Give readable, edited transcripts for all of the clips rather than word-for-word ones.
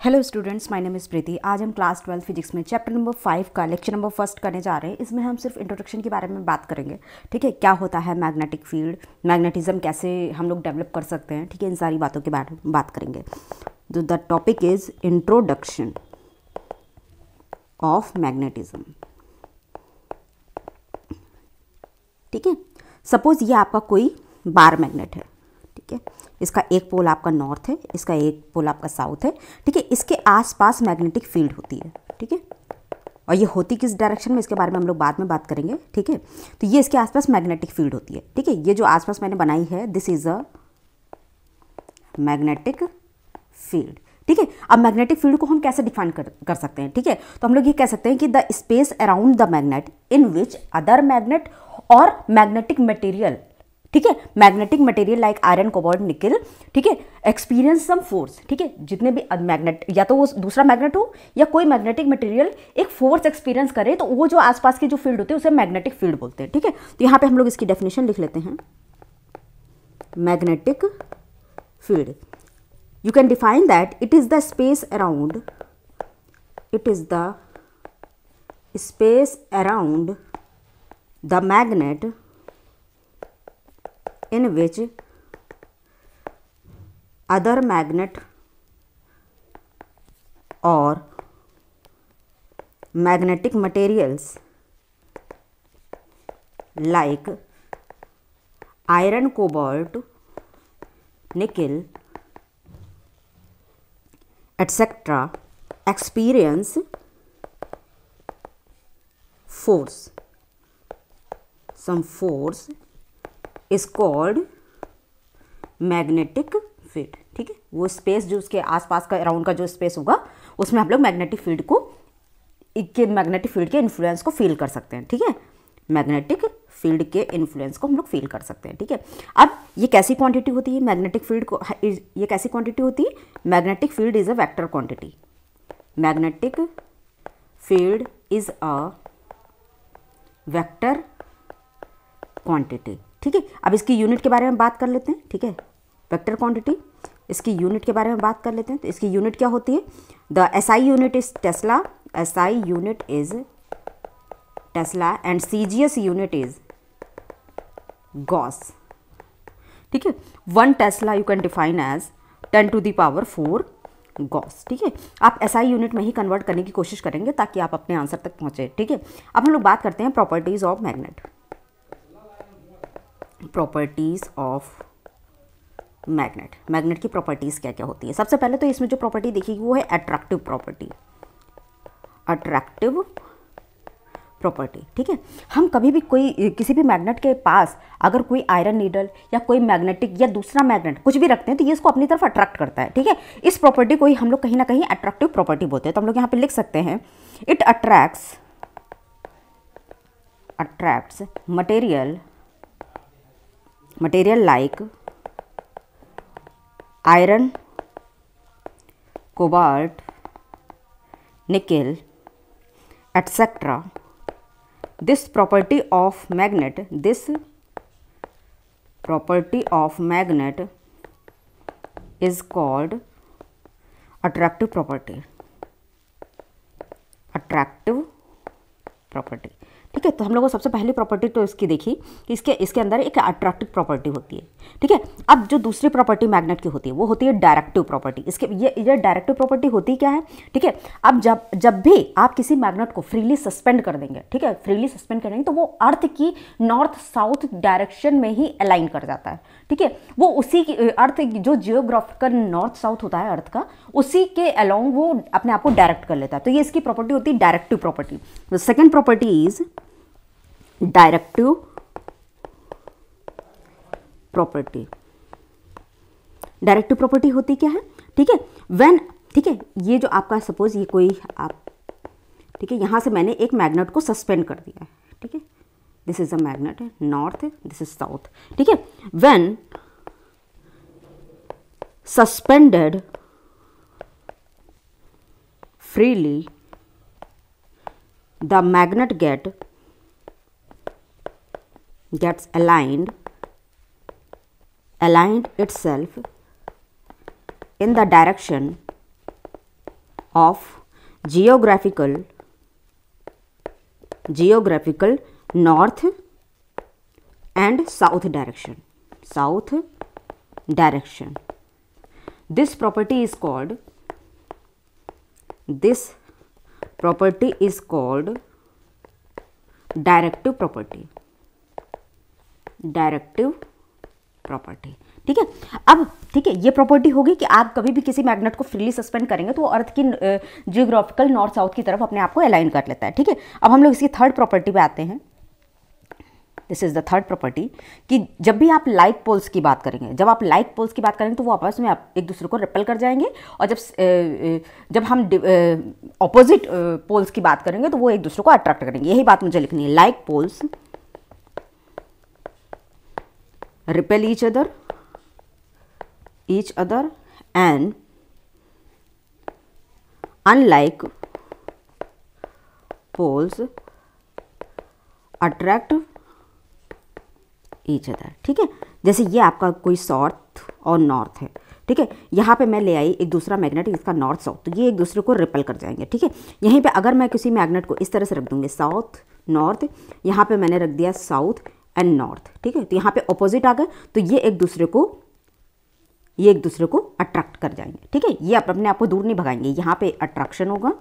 Hello students, my name is Preeti. आज हम class 12 physics में चैप्टर नंबर 5 का लेक्चर नंबर 1 करने जा रहे हैं। इसमें हम सिर्फ इंट्रोडक्शन के बारे में बात करेंगे। ठीक है, क्या होता है मैग्नेटिक फील्ड, मैग्नेटिज्म कैसे हम लोग डेवलप कर सकते हैं। ठीक है, इन सारी बातों के बारे में बात करेंगे। तो the topic is introduction of magnetism. ठीक है, सपोज ये आपका कोई बार मैग्नेट है। ठीक है, इसका एक पोल आपका नॉर्थ है, इसका एक पोल आपका साउथ है। ठीक है, इसके आसपास मैग्नेटिक फील्ड होती है। ठीक है, और ये होती किस डायरेक्शन में, इसके बारे में हम लोग बाद में बात करेंगे। ठीक है, तो ये इसके आसपास मैग्नेटिक फील्ड होती है। ठीक है, ये जो आसपास मैंने बनाई है, this is a magnetic field. ठीक है, अब मैग्नेटिक फील्ड को हम कैसे डिफाइन कर सकते हैं। ठीक है, तो हम लोग ये कह सकते हैं कि the space around the magnet in which other magnet और मैग्नेटिक मटेरियल, ठीक है, magnetic material like iron, cobalt, निकल, ठीक है, एक्सपीरियंस सम फोर्स। ठीक है, जितने भी मैग्नेट, या तो वो दूसरा मैग्नेट हो या कोई मैग्नेटिक मटेरियल एक फोर्स एक्सपीरियंस करे, तो वो जो आसपास की जो फील्ड होती है उसे मैग्नेटिक फील्ड बोलते हैं। ठीक है, तो यहाँ पे हम लोग इसकी डेफिनेशन लिख लेते हैं। Magnetic field, you can define that it is the space around the magnet in which other magnet or magnetic materials like iron, cobalt, nickel, etc. experience force. Some force is called magnetic field. ठीक है, वो space जो उसके आसपास का around का जो space होगा उसमें हम लोग मैग्नेटिक फील्ड के इन्फ्लुएंस को फील कर सकते हैं। ठीक है, मैग्नेटिक फील्ड के इन्फ्लुएंस को हम लोग फील कर सकते हैं। ठीक है, अब ये कैसी क्वांटिटी होती है मैग्नेटिक फील्ड को, ये कैसी क्वांटिटी होती है। Magnetic field is a vector quantity. Magnetic field is a vector quantity. ठीक है, अब इसकी यूनिट के बारे में बात कर लेते हैं। ठीक है, वेक्टर क्वांटिटी, इसकी यूनिट के बारे में बात कर लेते हैं। तो इसकी यूनिट क्या होती है। The SI unit is tesla, SI unit is tesla and CGS unit is gauss. ठीक है, 1 tesla you can define as 10⁴ gauss. ठीक है, आप एसआई यूनिट में ही कन्वर्ट करने की कोशिश करेंगे ताकि आप अपने आंसर तक पहुंचे। ठीक है, अब हम लोग बात करते हैं properties of magnet. Properties of magnet, magnet की प्रॉपर्टीज क्या क्या होती है। सबसे पहले तो इसमें जो प्रॉपर्टी देखिएगी वो है अट्रैक्टिव प्रॉपर्टी। अट्रैक्टिव प्रॉपर्टी, ठीक है, हम कभी भी किसी भी मैग्नेट के पास अगर कोई आयरन नीडल या कोई मैग्नेटिक या दूसरा मैग्नेट कुछ भी रखते हैं तो ये इसको अपनी तरफ अट्रैक्ट करता है। ठीक है, इस प्रॉपर्टी को ही हम लोग कहीं ना कहीं अट्रैक्टिव प्रॉपर्टी बोलते हैं। तो हम लोग यहाँ पे लिख सकते हैं it attracts material like iron, cobalt, निकल, etc. This property of magnet is called attractive property. Attractive property. ठीक है, तो हम लोगों को सबसे पहली प्रॉपर्टी तो इसकी देखी कि इसके अंदर एक अट्रैक्टिव प्रॉपर्टी होती है। ठीक है, अब जो दूसरी प्रॉपर्टी मैग्नेट की होती है वो होती है डायरेक्टिव प्रॉपर्टी। इसके ये डायरेक्टिव प्रॉपर्टी होती क्या है। ठीक है, अब जब भी आप किसी मैग्नेट को फ्रीली सस्पेंड कर देंगे, ठीक है, फ्रीली सस्पेंड करेंगे तो वो अर्थ की नॉर्थ साउथ डायरेक्शन में ही अलाइन कर जाता है। ठीक है, वो उसी की अर्थ जो जियोग्राफिकल नॉर्थ साउथ होता है अर्थ का, उसी के अलोंग वो अपने आप को डायरेक्ट कर लेता है। तो ये इसकी प्रॉपर्टी होती है directive property. The second property is directive property. Directive property होती क्या है। ठीक है, व्हेन, ठीक है, ये जो आपका सपोज ये कोई आप, ठीक है, यहां से मैंने एक मैग्नेट को सस्पेंड कर दिया है। ठीक है, दिस इज अ मैग्नेट है, नॉर्थ, दिस इज साउथ। ठीक है, when suspended freely the magnet gets aligned itself in the direction of geographical north and south direction. This property is called directive property. ठीक है, अब ठीक है, ये property होगी कि आप कभी भी किसी मैग्नेट को फ्रीली सस्पेंड करेंगे तो वो अर्थ की जियोग्राफिकल नॉर्थ साउथ की तरफ अपने आप को अलाइन कर लेता है। ठीक है, अब हम लोग इसकी थर्ड प्रॉपर्टी पे आते हैं। This is the third property कि जब भी आप लाइक पोल्स की बात करेंगे, तो वो आपस में एक दूसरे को रिपेल कर जाएंगे, और जब हम ऑपोजिट पोल्स की बात करेंगे तो वो एक दूसरे को अट्रैक्ट करेंगे। यही बात मुझे लिखनी है, like poles repel each other and unlike poles attract each other। ठीक है, जैसे ये आपका कोई साउथ और नॉर्थ है। ठीक है, यहाँ पे मैं ले आई एक दूसरा मैग्नेट, इसका नॉर्थ साउथ, तो ये एक दूसरे को रिपेल कर जाएंगे। ठीक है, यहीं पे अगर मैं किसी मैग्नेट को इस तरह से रख दूंगी साउथ नॉर्थ, यहाँ पे मैंने रख दिया साउथ एंड नॉर्थ। ठीक है, तो यहाँ पे ऑपोजिट आ गए तो ये एक दूसरे को अट्रैक्ट कर जाएंगे। ठीक है, ये अपने आप को दूर नहीं भगाएंगे। यहाँ पे अट्रैक्शन होगा,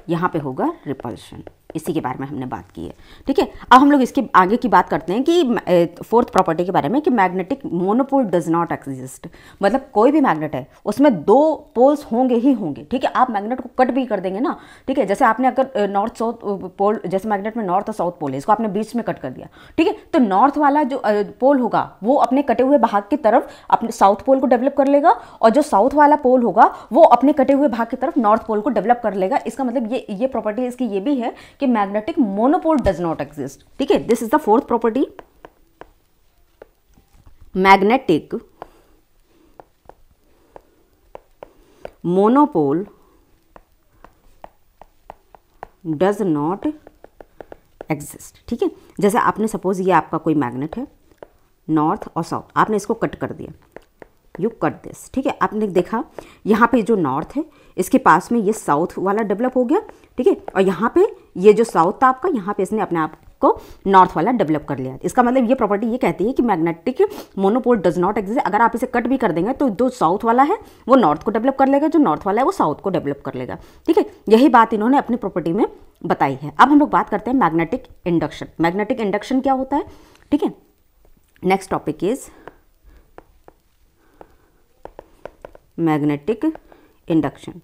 यहाँ पे होगा रिपल्शन। इसी के बारे में हमने बात की है। ठीक है, अब हम लोग इसके आगे की बात करते हैं कि फोर्थ प्रॉपर्टी के बारे में कि magnetic monopole does not exist. मतलब कोई भी मैग्नेट है उसमें दो पोल्स होंगे ही होंगे। ठीक है, आप मैग्नेट को कट भी कर देंगे ना। ठीक है, जैसे आपने अगर नॉर्थ साउथ पोल, जैसे मैग्नेट में नॉर्थ और साउथ पोल है, इसको आपने बीच में कट कर दिया। ठीक है, तो नॉर्थ वाला जो पोल होगा वो अपने कटे हुए भाग की तरफ अपने साउथ पोल को डेवलप कर लेगा, और जो साउथ वाला पोल होगा वो अपने कटे हुए भाग की तरफ नॉर्थ पोल को डेवलप कर लेगा। इसका मतलब ये प्रॉपर्टी इसकी ये भी है कि magnetic monopole does not exist. ठीक है, this is the fourth property. Magnetic monopole does not exist. ठीक है, जैसे आपने सपोज ये आपका कोई मैग्नेट है नॉर्थ और साउथ, आपने इसको कट कर दिया, यू कट दिस। ठीक है, आपने देखा यहाँ पे जो नॉर्थ है इसके पास में ये साउथ वाला डेवलप हो गया। ठीक है, और यहाँ पे ये जो साउथ था आपका, यहाँ पे इसने अपने आप को नॉर्थ वाला डेवलप कर लिया। इसका मतलब ये प्रॉपर्टी ये कहती है कि magnetic monopole does not exist. अगर आप इसे कट भी कर देंगे तो जो साउथ वाला है वो नॉर्थ को डेवलप कर लेगा, जो नॉर्थ वाला है वो साउथ को डेवलप कर लेगा। ठीक है, यही बात इन्होंने अपनी प्रॉपर्टी में बताई है। अब हम लोग बात करते हैं मैग्नेटिक इंडक्शन। मैग्नेटिक इंडक्शन क्या होता है? ठीक है, next topic is magnetic induction.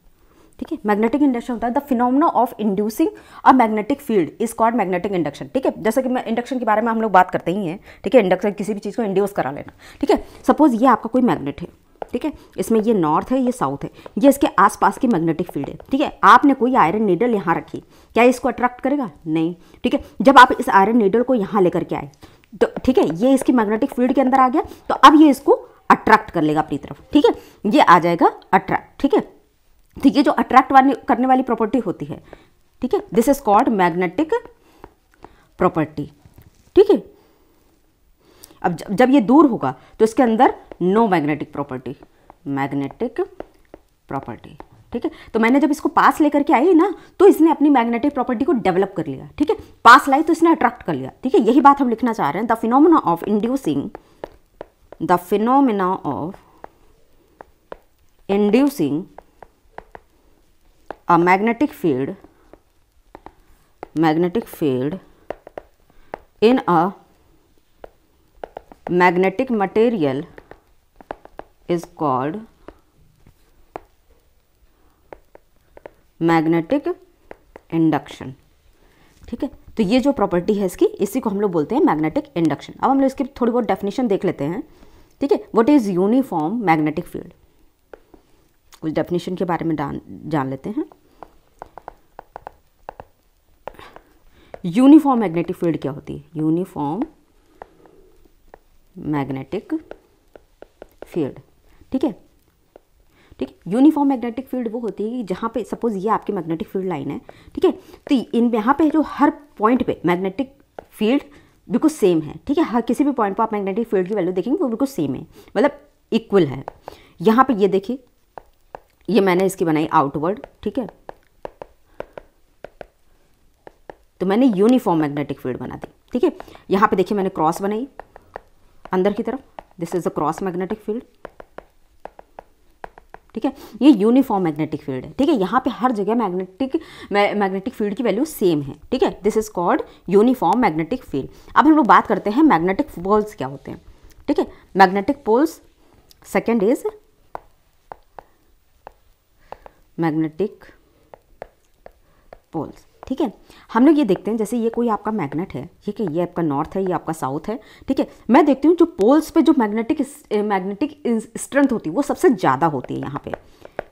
ठीक है, मैग्नेटिक इंडक्शन होता है the phenomena of inducing a magnetic field is called magnetic induction. ठीक है, जैसे कि मैं इंडक्शन के बारे में हम लोग बात करते ही हैं। ठीक है, इंडक्शन किसी भी चीज़ को इंड्यूस करा लेना। ठीक है, सपोज ये आपका कोई मैग्नेट है। ठीक है, इसमें ये नॉर्थ है, ये साउथ है, ये इसके आसपास की मैग्नेटिक फील्ड है। ठीक है, आपने कोई आयरन नीडल यहाँ रखी, क्या इसको अट्रैक्ट करेगा? नहीं। ठीक है, जब आप इस आयरन नीडल को यहाँ लेकर के आए तो ठीक है, ये इसकी मैग्नेटिक फील्ड के अंदर आ गया, तो अब ये इसको अट्रैक्ट कर लेगा अपनी तरफ। ठीक है, ये आ जाएगा अट्रैक्ट। ठीक है, तो ये जो अट्रैक्ट करने वाली प्रॉपर्टी होती है, ठीक है, this is called magnetic property. ठीक है, अब जब ये दूर होगा तो इसके अंदर no magnetic property, magnetic property. ठीक है, तो मैंने जब इसको पास लेकर के आई ना तो इसने अपनी मैग्नेटिक प्रॉपर्टी को डेवलप कर लिया। ठीक है, पास लाई तो इसने अट्रैक्ट कर लिया। ठीक है, यही बात हम लिखना चाह रहे हैं, the phenomena of inducing, the phenomena of inducing a magnetic field in a magnetic material is called magnetic induction. ठीक है, तो ये जो प्रॉपर्टी है इसकी, इसी को हम लोग बोलते हैं मैग्नेटिक इंडक्शन। अब हम लोग इसकी थोड़ी बहुत डेफिनेशन देख लेते हैं। ठीक है, what is uniform magnetic field, कुछ डेफिनेशन के बारे में जान लेते हैं। यूनिफॉर्म मैग्नेटिक फील्ड क्या होती है? Uniform magnetic field. ठीक है, ठीक है, यूनिफॉर्म मैग्नेटिक फील्ड वो होती है कि जहाँ पे सपोज ये आपकी मैग्नेटिक फील्ड लाइन है। ठीक है, तो इन यहाँ पे जो हर पॉइंट पे मैग्नेटिक फील्ड बिल्कुल सेम है। ठीक है, हर किसी भी पॉइंट पर आप मैग्नेटिक फील्ड की वैल्यू देखेंगे वो बिल्कुल सेम है, मतलब इक्वल है। यहाँ पे ये देखिए ये मैंने इसकी बनाई आउटवर्ड, ठीक है, तो मैंने यूनिफॉर्म मैग्नेटिक फील्ड बना दी, ठीक है। यहाँ पे देखिए मैंने क्रॉस बनाई अंदर की तरफ, this is the cross magnetic field, ठीक है, ये यूनिफॉर्म मैग्नेटिक फील्ड है, ठीक है। यहाँ पे हर जगह मैग्नेटिक फील्ड की वैल्यू सेम है, ठीक है, this is called uniform magnetic field. अब हम लोग बात करते हैं मैग्नेटिक पोल्स क्या होते हैं, ठीक है। Magnetic poles, second is magnetic poles, ठीक है। हम लोग ये देखते हैं, जैसे ये कोई आपका मैग्नेट है, ठीक है, ये आपका नॉर्थ है, ये आपका साउथ है, ठीक है। मैं देखती हूँ जो पोल्स पे जो मैग्नेटिक स्ट्रेंथ होती है वो सबसे ज़्यादा होती है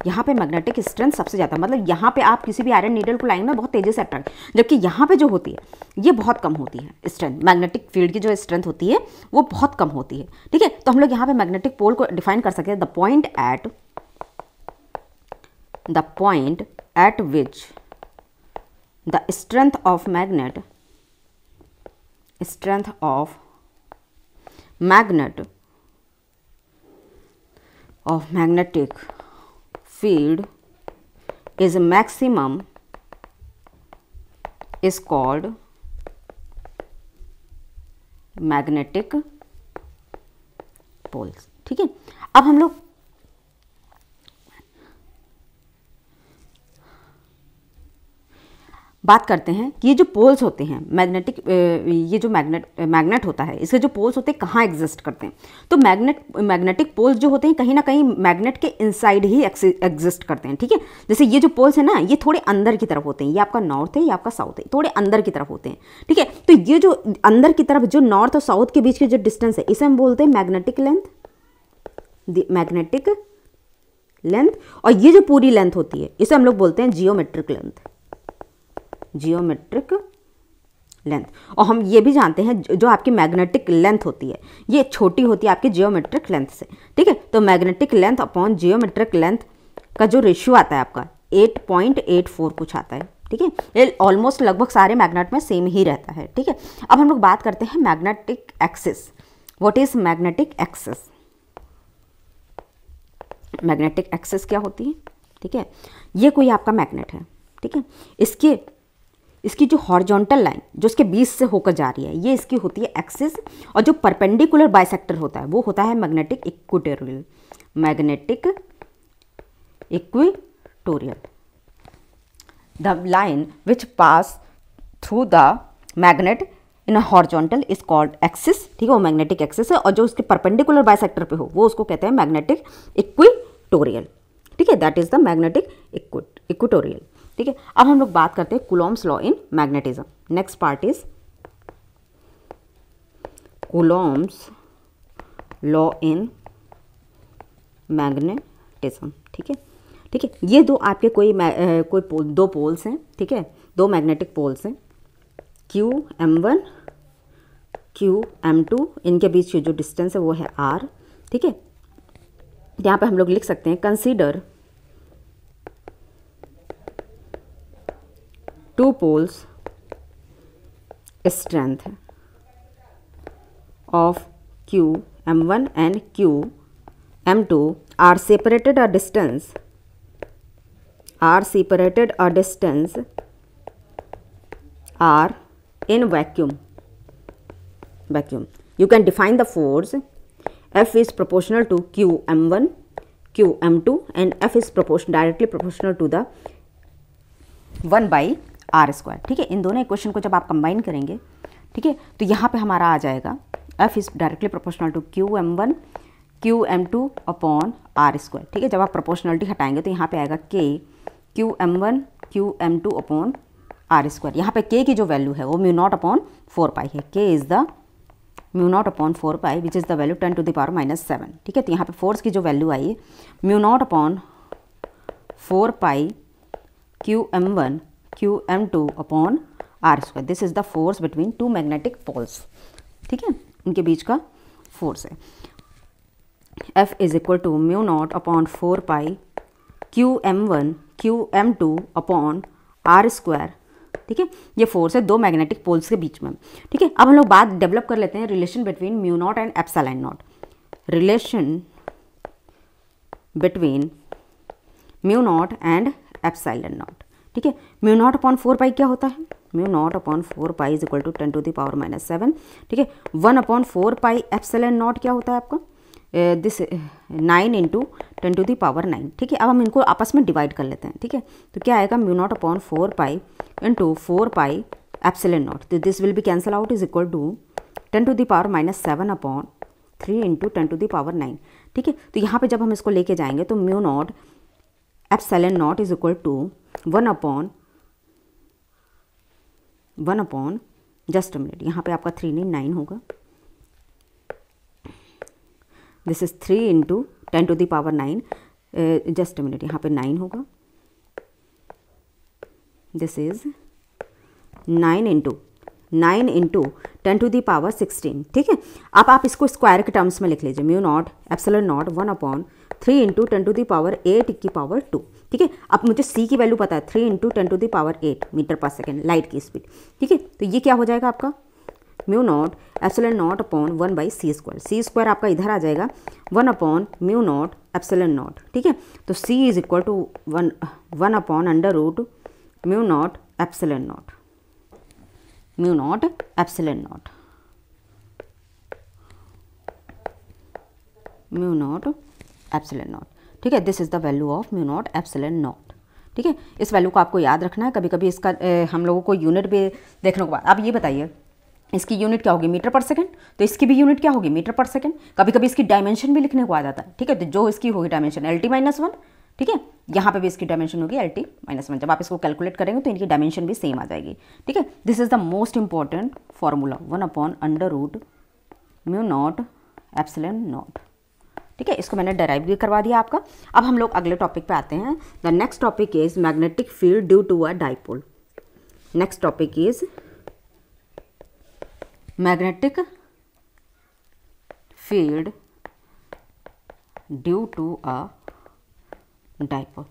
यहाँ पे मैग्नेटिक स्ट्रेंथ सबसे ज़्यादा, मतलब यहाँ पे आप किसी भी आयरन नीडल को लाएंगे ना बहुत तेज़ी से अट्रैक्ट, जबकि यहाँ पे जो होती है ये बहुत कम होती है स्ट्रेंथ, मैग्नेटिक फील्ड की जो स्ट्रेंथ होती है वो बहुत कम होती है, ठीक है। तो हम लोग यहाँ पे मैग्नेटिक पोल को डिफाइन कर सकते हैं, the point eight which the strength of magnet of magnetic field is maximum is called magnetic poles, ठीक है। अब हम लोग बात करते हैं कि ये जो पोल्स होते हैं मैग्नेटिक, ये जो मैग्नेट होता है, इसके जो पोल्स होते हैं कहाँ एग्जिस्ट करते हैं, तो मैग्नेटिक पोल्स जो होते हैं कहीं ना कहीं मैग्नेट के इनसाइड ही एग्जिस्ट करते हैं, ठीक है। जैसे ये जो पोल्स है ना, ये थोड़े अंदर की तरफ होते हैं, ये आपका नॉर्थ है, ये आपका साउथ है, थोड़े अंदर की तरफ होते हैं, ठीक है। तो ये जो अंदर की तरफ जो नॉर्थ और साउथ के बीच की जो डिस्टेंस है, इसे हम बोलते हैं मैग्नेटिक लेंथ, और ये जो पूरी लेंथ होती है इसे हम लोग बोलते हैं जियोमेट्रिक लेंथ। और हम ये भी जानते हैं जो आपकी मैग्नेटिक लेंथ होती है ये छोटी होती है आपकी जियोमेट्रिक लेंथ से, ठीक है। तो magnetic length upon geometric length का जो रेशियो आता है आपका 8.84 कुछ आता है, ठीक है। ये ऑलमोस्ट लगभग सारे मैग्नेट में सेम ही रहता है, ठीक है। अब हम लोग बात करते हैं magnetic axis. What is magnetic axis? Magnetic axis क्या होती है, ठीक है। ये कोई आपका मैग्नेट है, ठीक है, इसकी जो हॉरिजॉन्टल लाइन जो इसके बीच से होकर जा रही है ये इसकी होती है एक्सिस, और जो परपेंडिकुलर बाइसेक्टर होता है वो होता है magnetic equatorial. The line which pass through the magnet in a horizontal is called axis, ठीक है, वो मैग्नेटिक एक्सिस है, और जो उसके परपेंडिकुलर बाइसेक्टर पे हो वो उसको कहते हैं मैग्नेटिक इक्वेटोरियल, ठीक है, that is the magnetic equatorial, ठीक है। अब हम लोग बात करते हैं Coulomb's law in magnetism. Next part is Coulomb's law in magnetism, ठीक है, ठीक है। ये दो आपके दो पोल्स हैं, ठीक है, दो मैग्नेटिक पोल्स हैं, QM1 QM2, इनके बीच की जो डिस्टेंस है वो है R, ठीक है। यहाँ पे हम लोग लिख सकते हैं consider two poles strength of QM1 and QM2 are separated a distance are in vacuum. You can define the force F is proportional to QM1 QM2 and F is directly proportional to the 1/r², ठीक है। इन दोनों equation को जब आप combine करेंगे, ठीक है, तो यहाँ पे हमारा आ जाएगा F is directly proportional to QM1 QM2 upon r², ठीक है। जब आप प्रोपोर्शनलिटी हटाएंगे तो यहाँ पे आएगा K QM1 QM2 upon r²। यहाँ पे K की जो वैल्यू है वो μ0/4π है, K is the μ0/4π which is the value 10⁻⁻⁷, ठीक है। तो यहाँ पे फोर्स की जो वैल्यू आई है μ0/4π QM1 QM2 upon r²। This is the force between two magnetic poles, ठीक है, उनके बीच का फोर्स है। F is equal to μ0/4π QM1 QM2 upon r², ठीक है। ये फोर्स है दो मैग्नेटिक पोल्स के बीच में, ठीक है। अब हम लोग बात डेवलप कर लेते हैं relation between μ0 and epsilon nought. Relation between mu nought and epsilon not, ठीक है। म्यू नॉट अपॉन 4 पाई क्या होता है, mu not upon 4 pi is equal to 10 to the power -7, ठीक है। 1 अपॉन 4 पाई एप्सिलॉन नॉट क्या होता है आपका, this 9 into 10 to the power 9, ठीक है। अब हम इनको आपस में डिवाइड कर लेते हैं, ठीक है। तो क्या आएगा, mu not upon 4 pi into 4 pi epsilon nought, तो this will be cancel out, is equal to 10 to the power -7 upon 3 into 10 to the power 9, ठीक है। तो यहाँ पे जब हम इसको लेके जाएंगे तो mu not epsilon naught is equal to 1 upon just a minute, यहाँ पे आपका 3 नहीं 9 होगा, this is 3 into 10 to the power 9, just a minute, यहाँ पे 9 होगा, this is 9 into 10 to the power 16, ठीक है। अब आप इसको स्क्वायर के टर्म्स में लिख लीजिए, mu not epsilon naught 1 upon 3 into 10 to the power 8 की पावर 2, ठीक है। अब मुझे सी की वैल्यू पता है, 3 into 10 to the power 8 metre पर सेकेंड लाइट की स्पीड, ठीक है। तो ये क्या हो जाएगा आपका, mu not epsilon nought upon 1 by C square, C square आपका इधर आ जाएगा 1 upon mu not epsilon not, ठीक है। तो C is equal to 1 upon under root mu not epsilon nought, mu not epsilon nought, mu not epsilon not, ठीक है। This is the value of mu naught epsilon not, ठीक है। इस value को आपको याद रखना है, कभी कभी इसका हम लोगों को यूनिट भी देखने को बाद। अब ये बताइए इसकी यूनिट क्या होगी, मीटर पर सेकंड, तो इसकी भी यूनिट क्या होगी, मीटर पर सेकंड। कभी कभी इसकी डायमेंशन भी लिखने को आ जाता है, ठीक है। तो जो इसकी होगी डायमेंशन LT-1, ठीक है। यहाँ पे भी इसकी डायमेंशन होगी LT-1, जब आप इसको कैलकुलेट करेंगे तो इनकी डायमेंशन भी सेम आ जाएगी, ठीक है। This is the most important formula, 1 upon under root mu not epsilon not, ठीक है। इसको मैंने डेराइव भी करवा दिया आपका। अब हम लोग अगले टॉपिक पे आते हैं। The next topic is magnetic field due to a dipole. Next topic is magnetic field due to a dipole.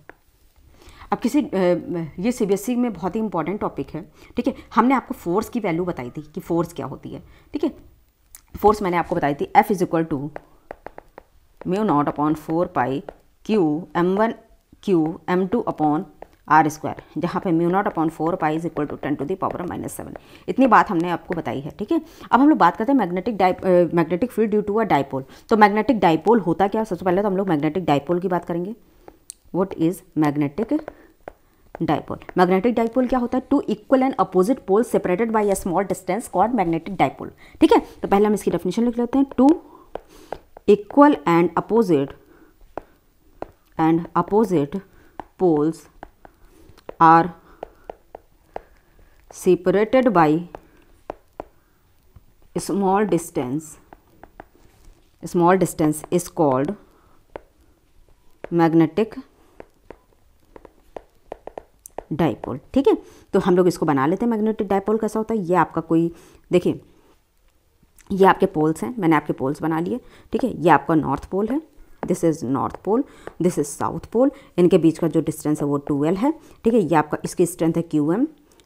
अब किसी ये CBSE में बहुत ही इंपॉर्टेंट टॉपिक है, ठीक है। हमने आपको फोर्स की वैल्यू बताई थी कि फोर्स क्या होती है, ठीक है। फोर्स मैंने आपको बताई थी F is equal to mu not upon 4 pi Q M1 Q M2 upon R square, जहाँ पे mu not upon 4 pi is equal to 10 to the power -7। इतनी बात हमने आपको बताई है, ठीक है। अब हम लोग बात करते हैं magnetic field due to a dipole. तो मैग्नेटिक डाइपोल होता क्या, सबसे पहले तो हम लोग मैग्नेटिक डाइपोल की बात करेंगे। What is magnetic dipole? Magnetic dipole क्या होता है, two equal and opposite pole separated by a small distance called magnetic dipole, ठीक है। तो पहले हम इसकी डेफिनेशन लिख लेते हैं, two equal and opposite poles are separated by small distance is called magnetic dipole, ठीक है। तो हम लोग इसको बना लेते हैं। मैग्नेटिक डाइपोल कैसा होता है, ये आपका कोई देखिए, ये आपके पोल्स हैं, मैंने आपके पोल्स बना लिए, ठीक है। ये आपका नॉर्थ पोल है, this is north pole, this is south pole, इनके बीच का जो डिस्टेंस है वो 2L है, ठीक है। ये आपका इसकी स्ट्रेंथ है QM,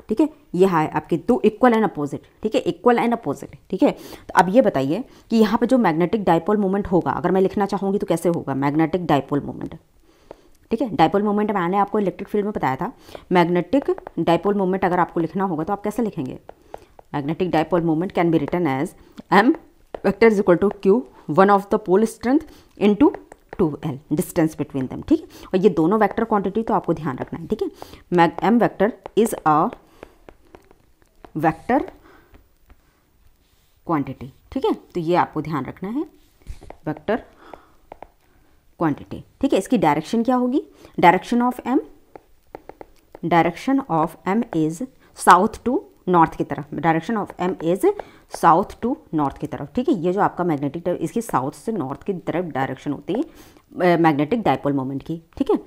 ठीक है। ये है आपके दो इक्वल एंड अपोजिट, ठीक है, इक्वल एंड अपोजिट, ठीक है। तो अब ये बताइए कि यहाँ पे जो मैग्नेटिक डाइपोल मोमेंट होगा, अगर मैं लिखना चाहूँगी तो कैसे होगा, मैग्नेटिक डाइपोल मोमेंट, ठीक है। डाइपोल मोमेंट मैंने आपको इलेक्ट्रिक फील्ड में बताया था। मैग्नेटिक डाइपोल मोमेंट अगर आपको लिखना होगा तो आप कैसे लिखेंगे, magnetic dipole moment can be written as M vector is equal to Q one of the pole strength into 2L distance between them, ठीक है। और ये दोनों वेक्टर क्वांटिटी तो आपको ध्यान रखना है, ठीक है। M vector is a vector quantity, ठीक है। तो ये आपको ध्यान रखना है, वेक्टर क्वांटिटी, ठीक है। इसकी डायरेक्शन क्या होगी, direction of M is south to north की तरफ, direction of M is south to north की तरफ, ठीक है। ये जो आपका मैग्नेटिक, इसकी साउथ से नॉर्थ की तरफ डायरेक्शन होती है मैग्नेटिक डाइपोल मोमेंट की, ठीक है।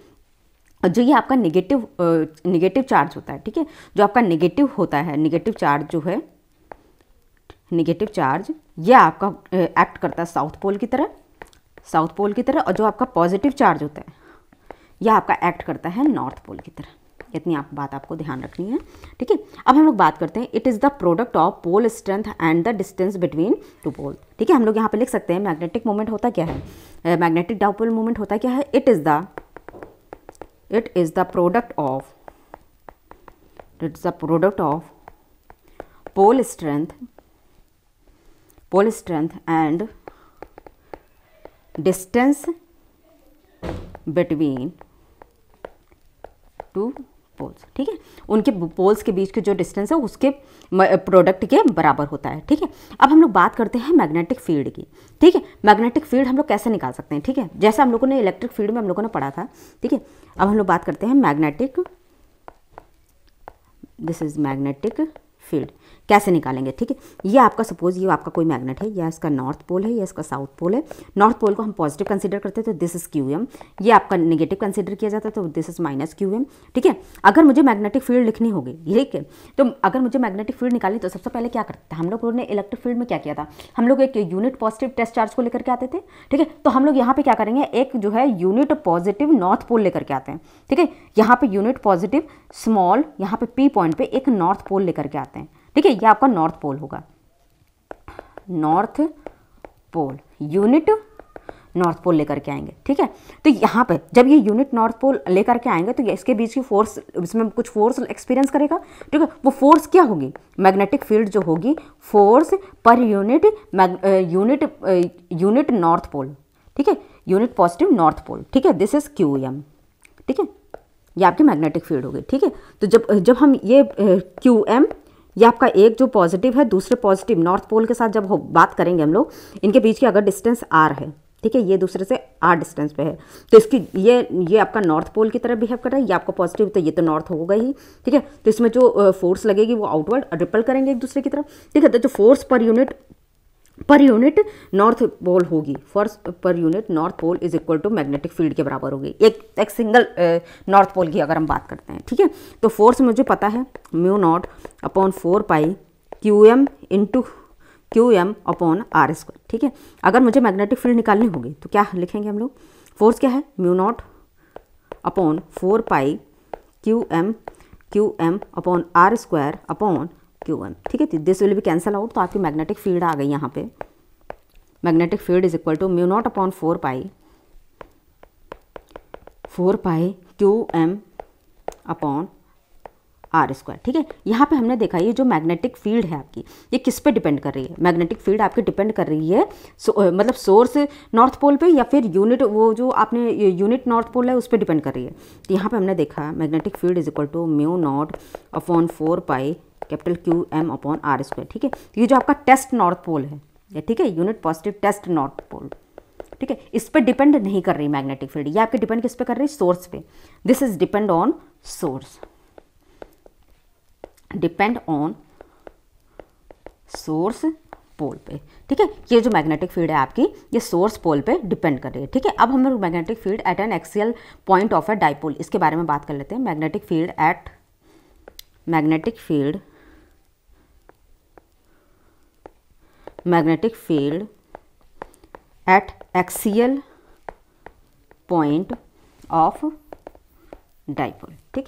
जो ये आपका निगेटिव चार्ज होता है, ठीक है, जो आपका निगेटिव होता है, निगेटिव चार्ज जो है, निगेटिव चार्ज ये आपका एक्ट करता है साउथ पोल की तरह, और जो आपका पॉजिटिव चार्ज होता है यह आपका एक्ट करता है नॉर्थ पोल की तरह। इतनी बात आपको ध्यान रखनी है, ठीक है। अब हम लोग बात करते हैं, it is the product of pole strength and the distance between two pole, ठीक है। हम लोग यहाँ पे लिख सकते हैं मैग्नेटिक मोमेंट होता क्या है, मैग्नेटिक डाइपोल मोमेंट होता क्या है, it is the it is the product of pole strength and distance between two poles. ठीक है, उनके पोल्स के बीच के जो डिस्टेंस है उसके प्रोडक्ट के बराबर होता है। ठीक है, अब हम लोग बात करते हैं मैग्नेटिक फील्ड की। ठीक है, मैग्नेटिक फील्ड हम लोग कैसे निकाल सकते हैं? ठीक है, जैसे हम लोगों ने इलेक्ट्रिक फील्ड में हम लोगों ने पढ़ा था। ठीक है, अब हम लोग बात करते हैं magnetic, this is magnetic field कैसे निकालेंगे। ठीक है, ये आपका सपोज ये आपका कोई मैग्नेट है, या इसका नॉर्थ पोल है या इसका साउथ पोल है। नॉर्थ पोल को हम पॉजिटिव कंसीडर करते हैं तो दिस इज QM, ये आपका नेगेटिव कंसीडर किया जाता है तो दिस इज -QM। ठीक है, अगर मुझे मैग्नेटिक फील्ड लिखनी होगी, ठीक है, तो अगर मुझे मैग्नेटिक फील्ड निकालनी तो सबसे पहले क्या करते हैं हम लोगों ने इलेक्ट्रिक फील्ड में क्या किया था, हम लोग एक यूनिट पॉजिटिव टेस्ट चार्ज को लेकर के आते थे। ठीक है, तो हम लोग यहाँ पे क्या करेंगे, एक जो है यूनिट पॉजिटिव नॉर्थ पोल लेकर के आते हैं। ठीक है, यहाँ पे यूनिट पॉजिटिव स्मॉल, यहाँ पे P पॉइंट पे एक नॉर्थ पोल लेकर के आते हैं। ठीक है, ये आपका नॉर्थ पोल होगा, north pole, unit north pole लेकर के आएंगे। ठीक है, तो यहाँ पे जब ये यूनिट नॉर्थ पोल लेकर के आएंगे तो ये इसके बीच की फोर्स, इसमें कुछ फोर्स एक्सपीरियंस करेगा। ठीक है, वो फोर्स क्या होगी, मैग्नेटिक फील्ड जो होगी, फोर्स पर यूनिट नॉर्थ पोल। ठीक है, यूनिट पॉजिटिव नॉर्थ पोल। ठीक है, दिस इज QM। ठीक है, ये आपकी मैग्नेटिक फील्ड होगी। ठीक है, तो जब हम ये QM, ये आपका एक जो पॉजिटिव है दूसरे पॉजिटिव नॉर्थ पोल के साथ जब बात करेंगे हम लोग, इनके बीच की अगर डिस्टेंस R है, ठीक है, ये दूसरे से R डिस्टेंस पे है, तो इसकी ये आपका नॉर्थ पोल की तरह बिहेव कर रहा है, ये आपका पॉजिटिव तो ये तो नॉर्थ होगा ही। ठीक है, तो इसमें जो फोर्स लगेगी वो आउटवर्ड रिपल करेंगे एक दूसरे की तरफ। ठीक है, तो जो फोर्स पर यूनिट नॉर्थ पोल होगी, फोर्स पर unit north pole is equal to magnetic field के बराबर होगी, एक सिंगल नॉर्थ पोल की अगर हम बात करते हैं। ठीक है, तो फोर्स मुझे पता है μ0/4 pi QM into QM upon R²। ठीक है, अगर मुझे मैग्नेटिक फील्ड निकालनी होगी तो क्या लिखेंगे हम लोग, फोर्स क्या है μ0/4 pi QM upon R² upon QM। ठीक है, this will be cancel out, तो आपकी मैग्नेटिक फील्ड आ गई यहाँ पे, magnetic field is equal to μ0/4 pi QM upon R²। ठीक है, यहाँ पे हमने देखा ये जो मैग्नेटिक फील्ड है आपकी, ये किस पे डिपेंड कर रही है, मैग्नेटिक फील्ड आपकी डिपेंड कर रही है मतलब सोर्स नॉर्थ पोल पे या फिर यूनिट, वो जो आपने यूनिट नॉर्थ पोल है उस पर डिपेंड कर रही है। तो यहाँ पे हमने देखा magnetic field is equal to μ0/4 pi QM upon R²। ठीक है, ये जो आपका टेस्ट नॉर्थ पोल है, ठीक है, unit positive test north pole, ठीक है, इस पर डिपेंड नहीं कर रही मैग्नेटिक फील्ड, ये आपके डिपेंड किस पे कर रही है, सोर्स पे। This is depend on source, depend on source pole पे। ठीक है, ये जो मैग्नेटिक फील्ड है आपकी, ये सोर्स पोल पे डिपेंड कर रही है। ठीक है, अब हम लोग magnetic field at an axial point of a dipole, इसके बारे में बात कर लेते हैं। Magnetic field eight axial point of dipole. ठीक है,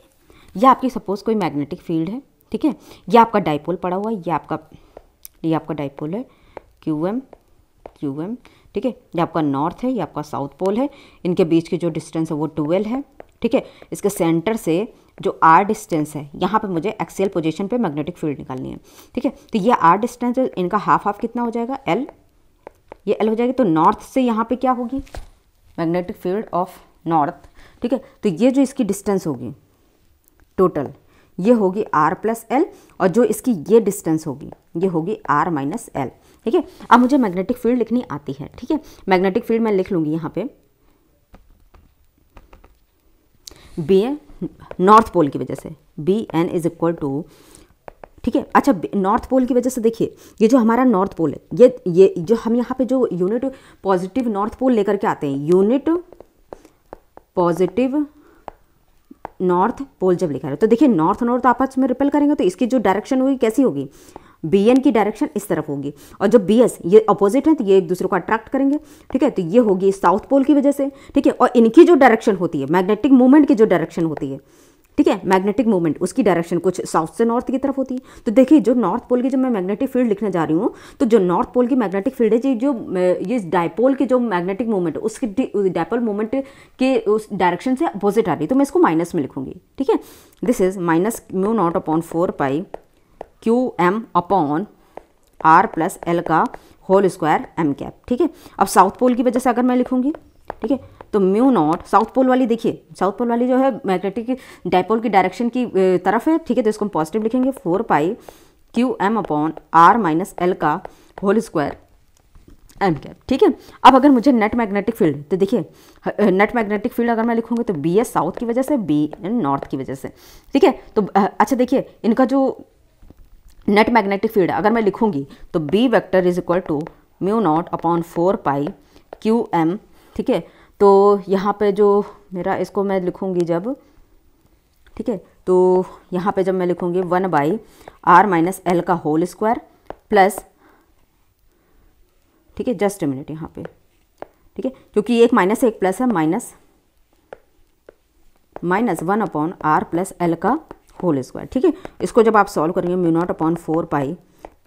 ये आपकी सपोज कोई मैग्नेटिक फील्ड है। ठीक है, ये आपका डाइपोल पड़ा हुआ है, ये आपका डाइपोल है QM। ठीक है, ये आपका नॉर्थ है, ये आपका साउथ पोल है, इनके बीच की जो डिस्टेंस है वो 12 है। ठीक है, इसके सेंटर से जो R डिस्टेंस है, यहाँ पे मुझे एक्सियल पोजीशन पे मैग्नेटिक फील्ड निकालनी है। ठीक है, तो ये R डिस्टेंस इनका हाफ कितना हो जाएगा, L, ये L हो जाएगी। तो नॉर्थ से यहाँ पे क्या होगी, मैग्नेटिक फील्ड ऑफ नॉर्थ। ठीक है, तो ये जो इसकी डिस्टेंस होगी टोटल, ये होगी R+L, और जो इसकी ये डिस्टेंस होगी ये होगी R-L। ठीक है, अब मुझे मैग्नेटिक फील्ड लिखनी आती है। ठीक है, मैग्नेटिक फील्ड मैं लिख लूँगी यहाँ पे BN नॉर्थ पोल की वजह से, BN इज इक्वल टू, ठीक है, अच्छा नॉर्थ पोल की वजह से देखिए ये जो हमारा नॉर्थ पोल है, ये जो हम यहाँ पे जो यूनिट पॉजिटिव नॉर्थ पोल लेकर के आते हैं, यूनिट पॉजिटिव नॉर्थ पोल जब लिखा है, तो देखिए नॉर्थ आपस में रिपेल करेंगे तो इसकी जो डायरेक्शन होगी कैसी होगी, BN की डायरेक्शन इस तरफ होगी, और जो BS ये अपोजिट है तो ये एक दूसरे को अट्रैक्ट करेंगे। ठीक है, तो ये होगी साउथ पोल की वजह से। ठीक है, और इनकी जो डायरेक्शन होती है, मैग्नेटिक मूवमेंट की जो डायरेक्शन होती है, ठीक है। मैग्नेटिक मोमेंट उसकी डायरेक्शन कुछ साउथ से नॉर्थ की तरफ होती है। तो देखिए जो नॉर्थ पोल की जब मैं मैग्नेटिक फील्ड लिखने जा रही हूँ तो जो नॉर्थ पोल की मैग्नेटिक फील्ड है जो ये डायपोल की जो मैग्नेटिक मोमेंट उसकी डायपोल मोमेंट के उस डायरेक्शन से अपोजिट आ रही है, तो मैं इसको माइनस में लिखूंगी। ठीक है, this is minus mu not upon 4 pi Q M upon R plus L का होल स्क्वायर एम कैप। ठीक है, अब साउथ पोल की वजह से अगर मैं लिखूंगी, ठीक है, तो म्यू नॉट साउथ पोल वाली, देखिए साउथ पोल वाली जो है मैग्नेटिक डायपोल की डायरेक्शन की तरफ है। ठीक है, तो इसको हम पॉजिटिव लिखेंगे 4 pi Q M upon R minus L का होल स्क्वायर एम कैप। ठीक है, अब अगर मुझे नेट मैग्नेटिक फील्ड, तो देखिए नेट मैग्नेटिक फील्ड अगर मैं लिखूंगी तो बी एस साउथ की वजह से, बी एन नॉर्थ की वजह से। ठीक है, तो अच्छा देखिए इनका जो नेट मैग्नेटिक फील्ड अगर मैं लिखूंगी तो B vector is equal to mu not upon 4 pi Q M. ठीक है, तो यहाँ पे जो मेरा इसको मैं लिखूंगी जब, ठीक है, तो यहाँ पे जब मैं लिखूंगी 1 बाई आर माइनस एल का होल स्क्वायर प्लस, ठीक है, जस्ट मिनट यहाँ पे, ठीक है, क्योंकि एक माइनस एक प्लस है, minus 1 upon R plus L का होल स्क्वायर। ठीक है, इसको जब आप सॉल्व करेंगे mu not upon 4 pi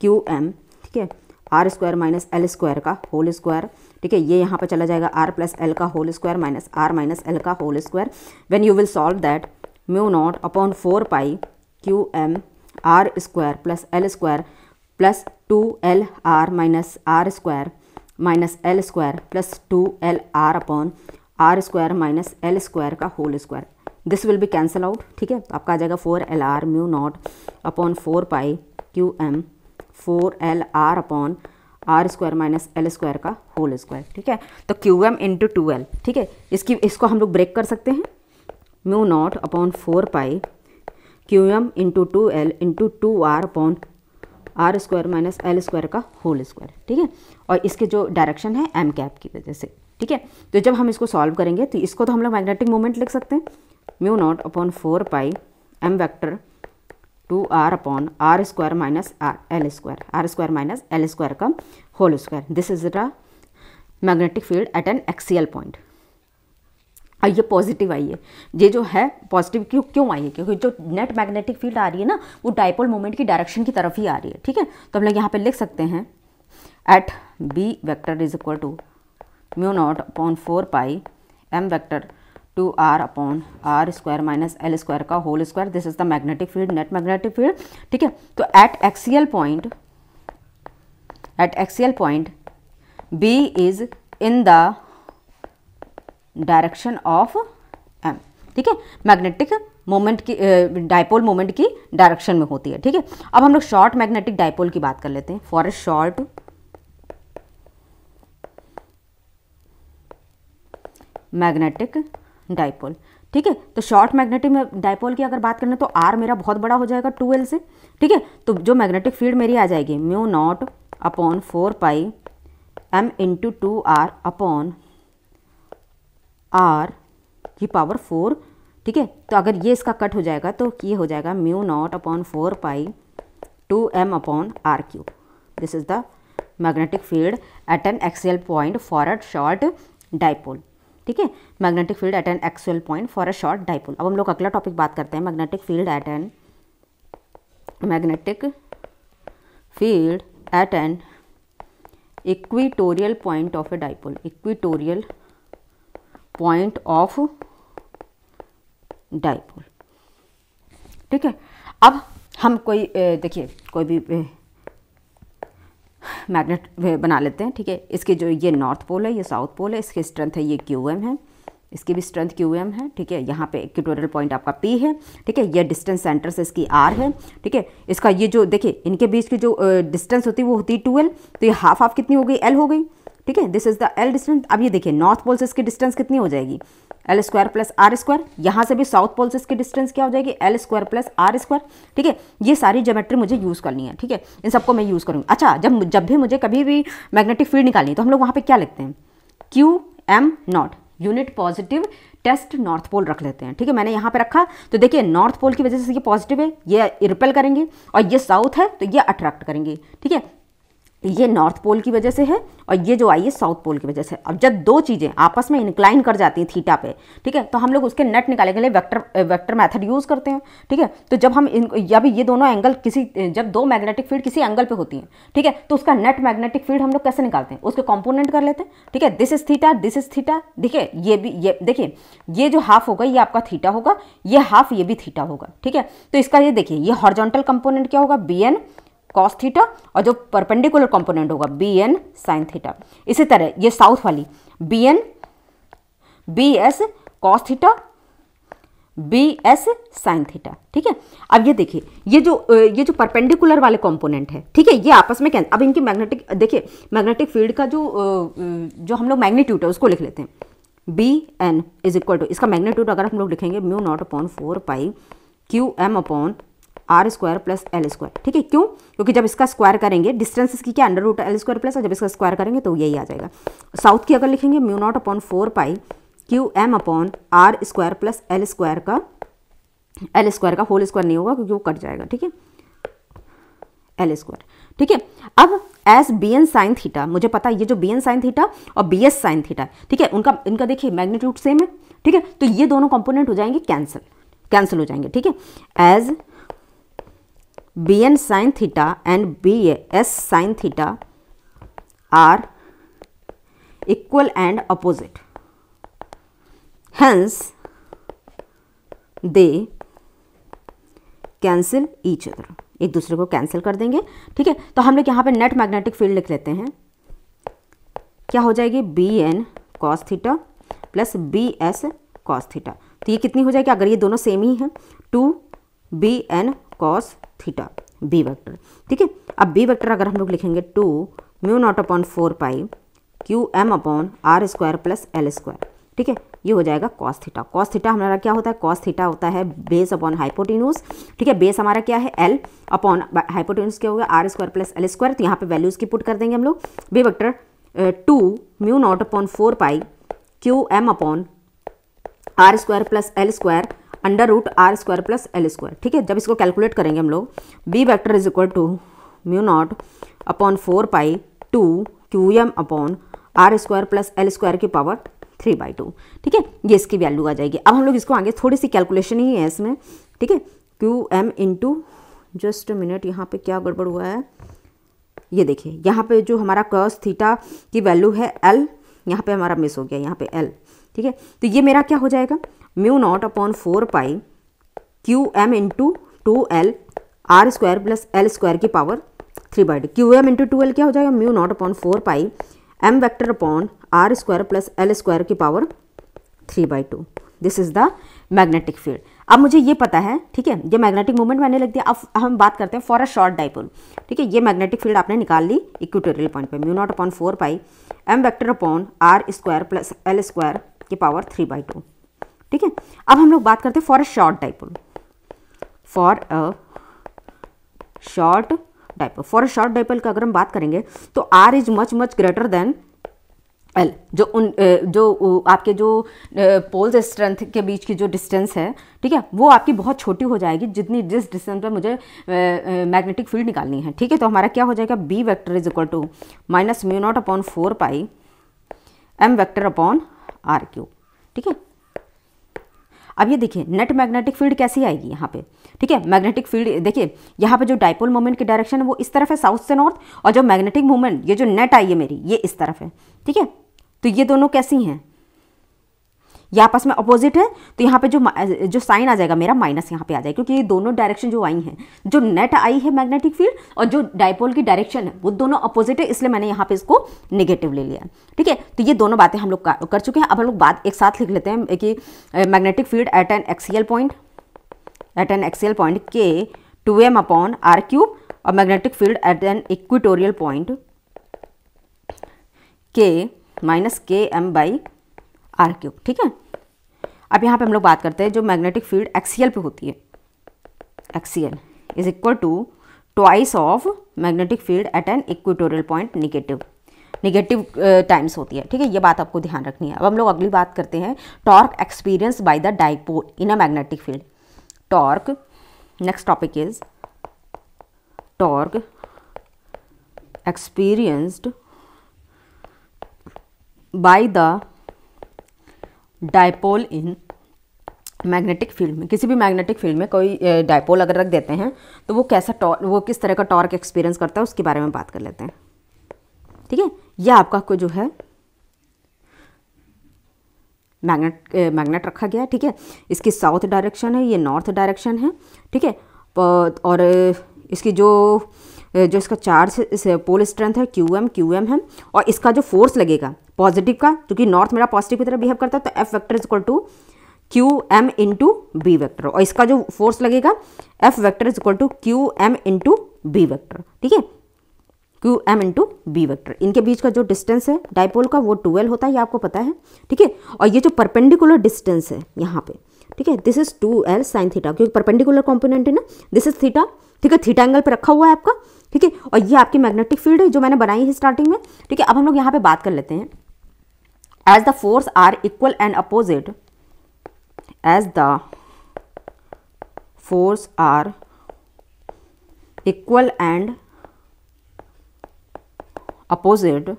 Q M, ठीक है, R square minus L square का होल स्क्वायर। ठीक है, ये यहाँ पर चला जाएगा आर प्लस एल का whole square minus R minus L का whole square. When you will solve that mu not upon 4 pi Q M are square plus L square plus 2 R minus R square minus L square plus 2 R upon R square minus L square का whole square, this will be cancel out. ठीक है, आपका आ जाएगा 4 R mu not upon 4 pi Q M 4 R upon R square minus L square का whole square. ठीक है, तो क्यू एम इंटू 2L। ठीक है, इसको हम लोग ब्रेक कर सकते हैं, mu not upon 4 pi Q M into 2L into 2R upon R square minus L square का होल स्क्वायर। ठीक है, और इसके जो डायरेक्शन है एम कैप की वजह से। ठीक है, तो जब हम इसको सॉल्व करेंगे तो इसको तो हम लोग मैग्नेटिक मोमेंट लिख सकते हैं, mu not upon 4 pi M vector 2R upon R square minus L square, R square minus L square का whole square. This is the magnetic field at an axial point. ये positive I है, ये जो है positive क्यों आई है, क्योंकि जो नेट मैग्नेटिक फील्ड आ रही है ना वो डायपोल मोमेंट की डायरेक्शन की तरफ ही आ रही है। ठीक है, तो हम लोग यहाँ पे लिख सकते हैं at B vector is equal to mu not upon 4 pi M vector 2R upon R square minus L square का whole square. This is the magnetic field, net magnetic field. ठीक है, तो at axial point B is in the direction of M. ठीक है, magnetic moment की dipole moment की direction में होती है। ठीक है, अब हम लोग शॉर्ट मैग्नेटिक डायपोल की बात कर लेते हैं। For a short magnetic dipole, ठीक है, तो शॉर्ट मैग्नेटिक डायपोल की अगर बात करें तो आर मेरा बहुत बड़ा हो जाएगा 2L से। ठीक है, तो जो मैग्नेटिक फील्ड मेरी आ जाएगी mu not upon 4 pi M into 2R upon R की पावर 4। ठीक है, तो अगर ये इसका कट हो जाएगा तो ये हो जाएगा mu not upon 4 pi 2m upon R cube. This is the magnetic field at an axial point for a short dipole. ठीक है, magnetic field at an axial point for a short dipole. अब हम लोग अगला topic बात करते हैं, magnetic field at an equatorial point of a dipole, equatorial point of dipole. ठीक है, अब हम देखिए कोई भी मैग्नेट बना लेते हैं। ठीक है, इसके जो ये नॉर्थ पोल है, ये साउथ पोल है, इसकी स्ट्रेंथ है ये QM है, इसकी भी स्ट्रेंथ QM है। ठीक है, यहाँ पे इक्वेटोरियल पॉइंट आपका P है। ठीक है, ये डिस्टेंस सेंटर से इसकी R है। ठीक है, इसका ये जो देखिए इनके बीच की जो डिस्टेंस होती है वो होती है 2L, तो ये हाफ कितनी हो गई, L हो गई। ठीक है, this is the L distance. अब ये देखिए नॉर्थ पोल से इसकी डिस्टेंस कितनी हो जाएगी, L square plus R square. यहाँ से भी साउथ पोल से इसकी डिस्टेंस क्या हो जाएगी, L square plus R square. ठीक है, ये सारी ज्योमेट्री मुझे यूज़ करनी है। ठीक है, इन सबको मैं यूज़ करूँगी। अच्छा, जब भी मुझे कभी भी मैग्नेटिक फील्ड निकालनी तो हम लोग वहाँ पे क्या लिखते हैं, QM naught unit positive test north pole रख लेते हैं। ठीक है, मैंने यहाँ पे रखा तो देखिए नॉर्थ पोल की वजह से ये पॉजिटिव है, ये रिपेल करेंगे, और ये साउथ है तो ये अट्रैक्ट करेंगे। ठीक है, ये नॉर्थ पोल की वजह से है और ये जो आई है साउथ पोल की वजह से। अब जब दो चीज़ें आपस में इंक्लाइन कर जाती हैं थीटा पे, ठीक है, तो हम लोग उसके नेट निकालने के लिए वेक्टर मेथड यूज़ करते हैं, ठीक है। तो जब हम या भी ये दोनों एंगल जब दो मैग्नेटिक फील्ड किसी एंगल पे होती हैं, ठीक है, तो उसका नेट मैग्नेटिक फील्ड हम लोग कैसे निकालते हैं, उसके कॉम्पोनेंट कर लेते हैं, ठीक है। This is theta, this is theta, देखिए ये भी, ये देखिए ये जो हाफ होगा ये आपका थीटा होगा, ये हाफ ये भी थीटा होगा, ठीक है। तो इसका ये देखिए ये हॉरिजॉन्टल कंपोनेंट क्या होगा, बी एन कॉस थीटा, और जो परपेंडिकुलर कंपोनेंट होगा बी एन साइन थीटा। इसी तरह ये साउथ वाली B N B S cos theta B S sine theta, ठीक है। अब ये देखिए ये जो परपेंडिकुलर वाले कंपोनेंट है, ठीक है, ये आपस में अब इनकी मैग्नेटिक, देखिए मैग्नेटिक फील्ड का जो हम लोग मैग्नीट्यूड है उसको लिख लेते हैं। B N is equal to, इसका मैग्नीट्यूड अगर हम लोग लिखेंगे mu not upon 4 pi Q M upon R square plus L square, ठीक है। क्यों? क्योंकि जब इसका स्क्वायर करेंगे, डिस्टेंस इसकी क्या, under root L square plus, और जब इसका स्क्वायर करेंगे तो यही आ जाएगा। साउथ की अगर लिखेंगे mu not upon 4 pi Q M upon R square plus L square का होल स्क्वायर नहीं होगा क्योंकि वो कट जाएगा, ठीक है, एल स्क्वायर, ठीक है। अब S B N sine theta, मुझे पता है ये जो बी एन साइन थीटा और बी एस साइन थीटा, ठीक है, इनका देखिए मैग्नीट्यूड सेम है, ठीक है। तो ये दोनों कंपोनेंट हो जाएंगे कैंसिल हो जाएंगे, ठीक है। As B N sine theta and B S sine theta are equal and opposite, hence they cancel each other, एक दूसरे को कैंसिल कर देंगे, ठीक है। तो हम लोग यहाँ पे नेट मैग्नेटिक फील्ड लिख लेते हैं, क्या हो जाएगी, B N cos theta plus B S cos theta. तो ये कितनी हो जाएगी, अगर ये दोनों सेम ही हैं, 2 B N cos theta B vector, ठीक है। अब बी वेक्टर अगर हम लोग लिखेंगे 2 mu not upon 4 pi Q M upon R square plus L square, ठीक है, ये हो जाएगा कॉस थीटा। कॉस थीटा हमारा क्या होता है, कॉस थीटा होता है बेस अपॉन हाइपोटेन्यूज, ठीक है। बेस हमारा क्या है, एल अपॉन हाइपोटेन्यूज क्या होगा, R square plus L square. तो यहाँ पे वैल्यूज की पुट कर देंगे हम लोग। B vector 2 mu not upon 4 pi Q M upon R square plus L square under root R square plus L square, ठीक है। जब इसको कैलकुलेट करेंगे हम लोग, B vector is equal to mu not upon 4 pi 2 Q M upon R square plus L square की power 3/2, ठीक है। ये इसकी वैल्यू आ जाएगी। अब हम लोग इसको आगे थोड़ी सी कैलकुलेशन ही है इसमें, ठीक है। Q M into, just minute, यहाँ पे क्या गड़बड़ हुआ है, ये देखिए यहाँ पे जो हमारा कॉस थीटा की वैल्यू है एल, यहाँ पे हमारा मिस हो गया, यहाँ पे एल, ठीक है। तो ये मेरा क्या हो जाएगा, mu not upon 4 pi Q M into 2l R square plus L square की power 3/2। Q M into 2l क्या हो जाएगा, mu not upon 4 pi M vector upon R square plus L square की power 3/2। This is the magnetic field. अब मुझे ये पता है, ठीक है, ये मैग्नेटिक मूवमेंट मैंने लिख दिया। अब हम बात करते हैं फॉर अ शॉर्ट डाइपोल, ठीक है। ये मैग्नेटिक फील्ड आपने निकाल ली इक्वेटोरियल पॉइंट पे, mu not upon 4 pi M vector upon R square plus L square की पावर 3/2, ठीक है। अब हम लोग बात करते हैं for a short dipole, for a short dipole का अगर हम बात करेंगे तो R is much greater than L. जो आपके जो पोल्स स्ट्रेंथ के बीच की जो डिस्टेंस है, ठीक है, वो आपकी बहुत छोटी हो जाएगी जिस डिस्टेंस पे मुझे मैग्नेटिक फील्ड निकालनी है, ठीक है। तो हमारा क्या हो जाएगा, B vector is equal to minus mu not upon 4 pi M vector upon R cube, ठीक है। अब ये देखिए नेट मैग्नेटिक फील्ड कैसी आएगी यहाँ पे, ठीक है। मैग्नेटिक फील्ड देखिए यहाँ पे जो डाइपोल मोमेंट की डायरेक्शन है वो इस तरफ है, साउथ से नॉर्थ, और जो मैग्नेटिक मोमेंट ये जो नेट आई है मेरी ये इस तरफ है, ठीक है। तो ये दोनों कैसी हैं, ये आपस में अपोजिट है। तो यहाँ पे जो साइन आ जाएगा मेरा माइनस यहाँ पे आ जाएगा, क्योंकि ये दोनों डायरेक्शन जो आई हैं, जो नेट आई है मैग्नेटिक फील्ड और जो डाइपोल की डायरेक्शन है वो दोनों अपोजिट है, इसलिए मैंने यहाँ पे इसको नेगेटिव ले लिया, ठीक है। तो ये दोनों बातें हम लोग कर चुके हैं। अब हम लोग बात एक साथ लिख लेते हैं कि magnetic field at an axial point के 2m अपॉन आर क्यूब और magnetic field at an equatorial point के minus K M by R cube, ठीक है। अब यहाँ पे हम लोग बात करते हैं जो मैग्नेटिक फील्ड एक्सियल पे होती है, axial is equal to twice of magnetic field at an equatorial point, negative times होती है, ठीक है। ये बात आपको ध्यान रखनी है। अब हम लोग अगली बात करते हैं torque experience by the dipole in a magnetic field. Torque, next topic is torque experienced by the dipole in magnetic field में, किसी भी मैग्नेटिक फील्ड में कोई डायपोल अगर रख देते हैं तो वो वो किस तरह का टॉर्क एक्सपीरियंस करता है उसके बारे में बात कर लेते हैं। ठीक है, यह आपका को जो है मैग्नेट रखा गया है। ठीक है, इसकी साउथ डायरेक्शन है, ये नॉर्थ डायरेक्शन है। ठीक है, और इसकी जो इसका चार्ज पोल स्ट्रेंथ है QM है, और इसका जो फोर्स लगेगा पॉजिटिव का, क्योंकि नॉर्थ मेरा पॉजिटिव की तरह बिहेव करता है, तो F vector is equal to QM into B vector, और इसका जो फोर्स लगेगा F vector is equal to QM into B vector. ठीक है, QM इंटू बी वेक्टर। इनके बीच का जो डिस्टेंस है डायपोल का वो 12 होता है, ये आपको पता है। ठीक है, और ये जो परपेंडिकुलर डिस्टेंस है यहाँ पे, ठीक है, this is 2L sine theta, क्योंकि परपेंडिकुलर कॉम्पोनेंट है ना, दिस इज थीटा। ठीक है, थीटा एंगल पे रखा हुआ है आपका। ठीक है, और ये आपकी मैग्नेटिक फील्ड है जो मैंने बनाई है स्टार्टिंग में। ठीक है, अब हम लोग यहाँ पे बात कर लेते हैं। As the force are equal and opposite, as the force are equal and opposite,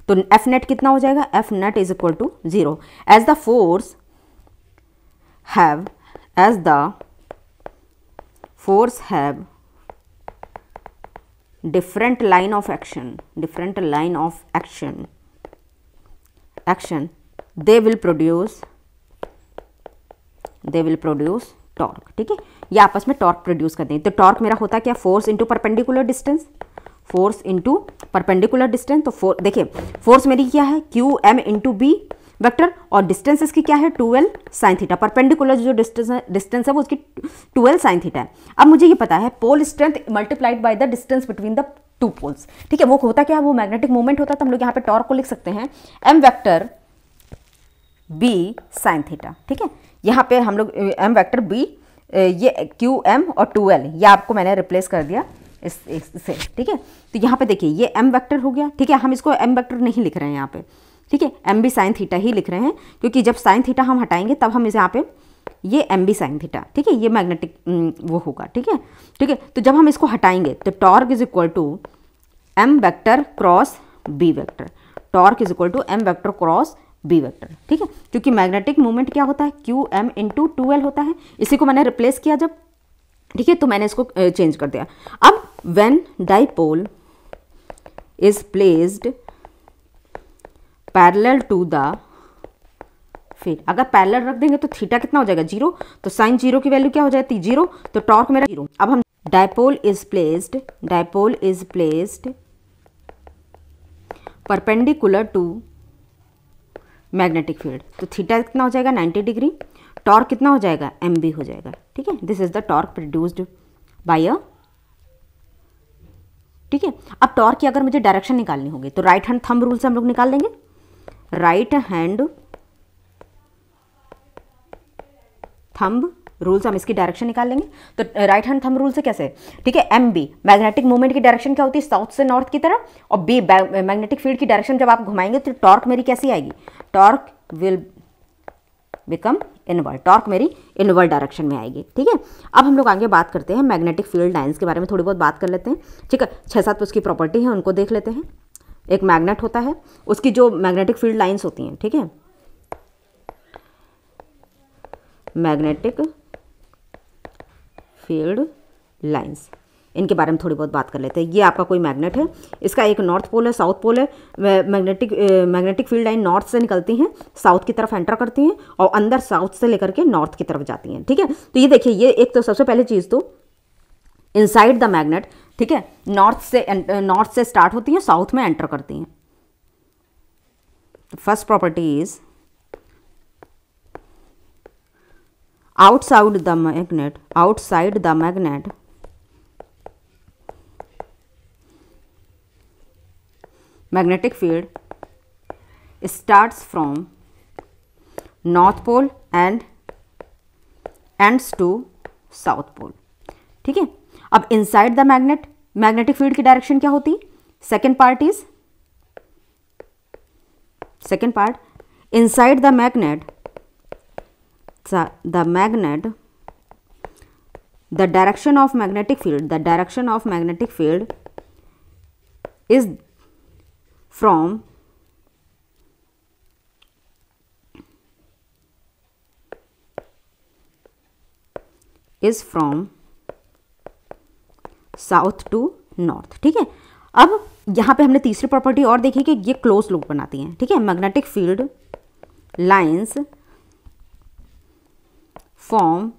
तो F net कितना हो जाएगा, F net is equal to 0। as the force have different line of action, they will produce torque. ठीक है, ये आपस में torque produce करते हैं। तो टॉर्क मेरा होता है क्या, फोर्स इंटू परपेंडिकुलर डिस्टेंस, तो देखिए फोर्स मेरी क्या है QM इंटू बी वेक्टर, और डिस्टेंस इसकी क्या है 2L साइन थीटा। परपेंडिकुलर जो डिस्टेंस है वो उसकी 2L साइन थीटा है। अब मुझे ये पता है pole strength multiplied by the distance between the two poles. ठीक है, वो होता क्या, वो मैग्नेटिक मूवमेंट होता है। तो हम लोग यहाँ पे टॉर्क को लिख सकते हैं M vector B sign theta. ठीक है, यहाँ पे हम लोग M वेक्टर B, ये QM और 2L, ये आपको मैंने रिप्लेस कर दिया इससे। ठीक है, तो यहाँ पे देखिए ये M वेक्टर हो गया। ठीक है, हम इसको M वेक्टर नहीं लिख रहे हैं यहाँ पे। ठीक है, MB साइन थीटा ही लिख रहे हैं, क्योंकि जब साइन थीटा हम हटाएंगे तब हम इसे यहाँ पे ये MB साइन थीटा, ठीक है, ये मैग्नेटिक वो होगा। ठीक है, तो जब हम इसको हटाएंगे तो torque is equal to M vector cross B vector, torque is equal to M vector cross B vector. ठीक है, क्योंकि मैग्नेटिक मूवमेंट क्या होता है QM इंटू 2L होता है। इसी को मैंने रिप्लेस किया जब, ठीक है, तो मैंने इसको चेंज कर दिया। अब when dipole is placed parallel to the, फिर अगर पैरेलल रख देंगे तो थीटा कितना हो जाएगा 0, तो साइन 0 की वैल्यू क्या हो जाती है 0, तो टॉर्क मेरा 0। अब हम dipole is placed perpendicular to magnetic field, तो थीटा कितना हो जाएगा 90 डिग्री, टॉर्क कितना हो जाएगा MB हो जाएगा। ठीक है, this is the torque produced by a. ठीक है, अब टॉर्क की अगर मुझे डायरेक्शन निकालनी होगी तो राइट हैंड थंब रूल से हम लोग निकाल लेंगे। राइट हैंड थंब रूल से हम इसकी डायरेक्शन निकाल लेंगे। तो राइट हैंड थंब रूल से कैसे, ठीक है, MB मैग्नेटिक मूवमेंट की डायरेक्शन क्या होती है साउथ से नॉर्थ की तरफ, और B मैग्नेटिक फील्ड की डायरेक्शन जब आप घुमाएंगे तो टॉर्क मेरी कैसी आएगी, torque will become inward, torque मेरी इनवर्ड डायरेक्शन में आएगी। ठीक है, अब हम लोग आगे बात करते हैं मैग्नेटिक फील्ड लाइंस के बारे में, थोड़ी बहुत बात कर लेते हैं। ठीक है, 6-7 उसकी प्रॉपर्टी है, उनको देख लेते हैं। एक मैग्नेट होता है, उसकी जो मैग्नेटिक फील्ड लाइंस होती हैं, ठीक है, मैग्नेटिक फील्ड लाइंस, इनके बारे में थोड़ी बहुत बात कर लेते हैं। ये आपका कोई मैग्नेट है, इसका एक नॉर्थ पोल है, साउथ पोल है। मैग्नेटिक फील्ड लाइन नॉर्थ से निकलती हैं, साउथ की तरफ एंटर करती हैं, और अंदर साउथ से लेकर के नॉर्थ की तरफ जाती हैं। ठीक है, तो ये देखिए, ये एक तो सबसे पहले चीज़ तो इनसाइड द मैग्नेट, ठीक है, नॉर्थ से स्टार्ट होती हैं, साउथ में एंटर करती हैं। First property is outside the magnet magnetic field starts from north pole and ends to south pole। ठीक है, अब इनसाइड द मैग्नेटिक फील्ड की डायरेक्शन क्या होती है, second part inside the magnet, the direction of magnetic field is from south to north. ठीक है, अब यहाँ पे हमने तीसरी प्रॉपर्टी और देखी कि ये क्लोज लूप बनाती हैं। ठीक है, magnetic field lines form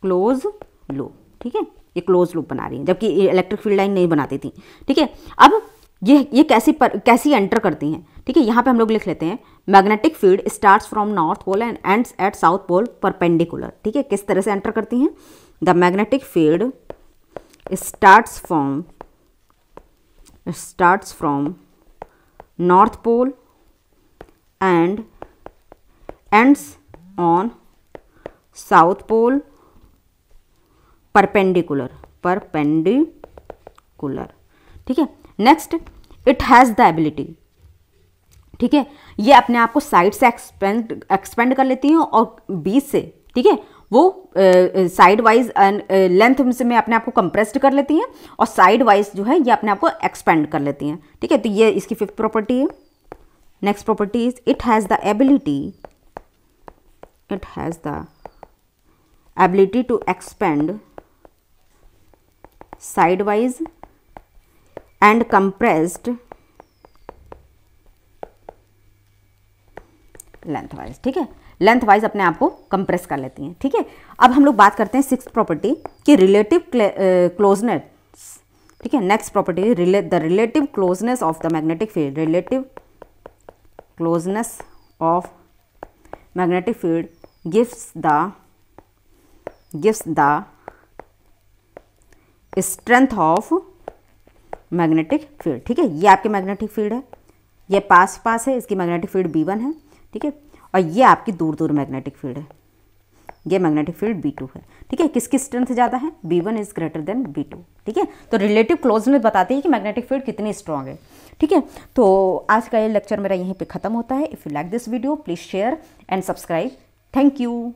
close loop. ठीक है, ये क्लोज लूप बना रही हैं, जबकि इलेक्ट्रिक फील्ड लाइन नहीं बनाती थी। ठीक है, अब ये कैसी एंटर करती हैं। ठीक है, यहाँ पे हम लोग लिख लेते हैं magnetic field starts from north pole and ends at south pole perpendicular. ठीक है, किस तरह से एंटर करती हैं? The magnetic field starts from north pole and ends on south pole perpendicular. ठीक है, next it has the ability. ठीक है, ये अपने आप को साइड से एक्सपेंड कर लेती हैं और बीच से, ठीक है, वो साइड वाइज लेंथ में अपने आप को कंप्रेस्ड कर लेती हैं और साइड वाइज जो है ये अपने आप को एक्सपेंड कर लेती हैं। ठीक है, तो ये इसकी फिफ्थ प्रॉपर्टी है। Next property is it has the ability to expand side wise and compressed length wise. ठीक है, लेंथ वाइज अपने आप को कंप्रेस कर लेती हैं। ठीक है, अब हम लोग बात करते हैं सिक्स्थ प्रॉपर्टी की रिलेटिव क्लोजनेस। ठीक है, next property the relative closeness of the magnetic field. Relative closeness of magnetic field gives the strength of magnetic field. ठीक है, ये आपकी मैग्नेटिक फील्ड है, ये पास है, इसकी मैग्नेटिक फील्ड B1 है। ठीक है, और ये आपकी दूर मैग्नेटिक फील्ड है, ये मैग्नेटिक फील्ड B2 है। ठीक है, किसकी स्ट्रेंथ ज़्यादा है? B1 is greater than B2। ठीक है, तो रिलेटिव क्लोजनेस बताती है कि मैग्नेटिक फील्ड कितनी स्ट्रॉन्ग है। ठीक है, तो आज का ये लेक्चर मेरा यहीं पे ख़त्म होता है। If you like this video please share and subscribe. Thank you.